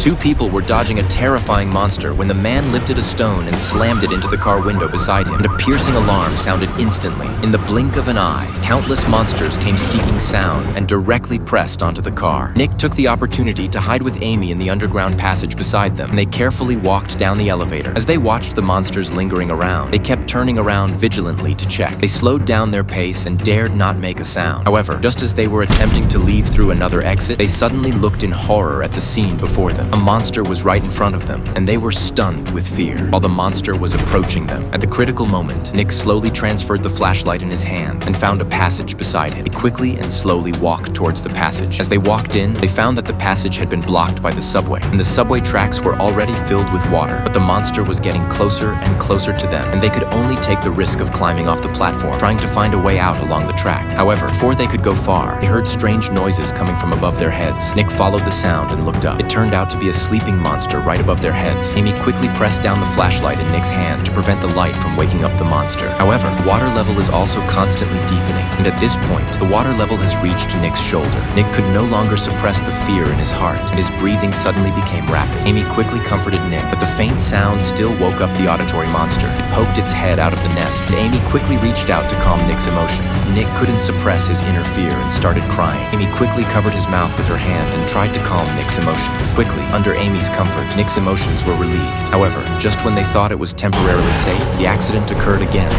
Two people were dodging a terrifying monster when the man lifted a stone and slammed it into the car window beside him, and a piercing alarm sounded instantly. In the blink of an eye, countless monsters came seeking sound and directly pressed onto the car. Nick took the opportunity to hide with Amy in the underground passage beside them, and they carefully walked down the elevator. As they watched the monsters lingering around, they kept turning around vigilantly to check. They slowed down their pace and dared not make a sound. However, just as they were attempting to leave through another exit, they suddenly looked in horror at the scene before them. A monster was right in front of them, and they were stunned with fear while the monster was approaching them. At the critical moment, Nick slowly transferred the flashlight in his hand and found a passage beside him. He quickly and slowly walked towards the passage. As they walked in, they found that the passage had been blocked by the subway, and the subway tracks were already filled with water. But the monster was getting closer and closer to them, and they could only take the risk of climbing off the platform, trying to find a way out along the track. However, before they could go far, they heard strange noises coming from above their heads. Nick followed the sound and looked up. It turned out to be a sleeping monster right above their heads. Amy quickly pressed down the flashlight in Nick's hand to prevent the light from waking up the monster. However, the water level is also constantly deepening, and at this point, the water level has reached Nick's shoulder. Nick could no longer suppress the fear in his heart, and his breathing suddenly became rapid. Amy quickly comforted Nick, but the faint sound still woke up the auditory monster. It poked its head out of the nest, and Amy quickly reached out to calm Nick's emotions. Nick couldn't suppress his inner fear and started crying. Amy quickly covered his mouth with her hand and tried to calm Nick's emotions. Quickly, under Amy's comfort, Nick's emotions were relieved. However, just when they thought it was temporarily safe, the accident occurred again.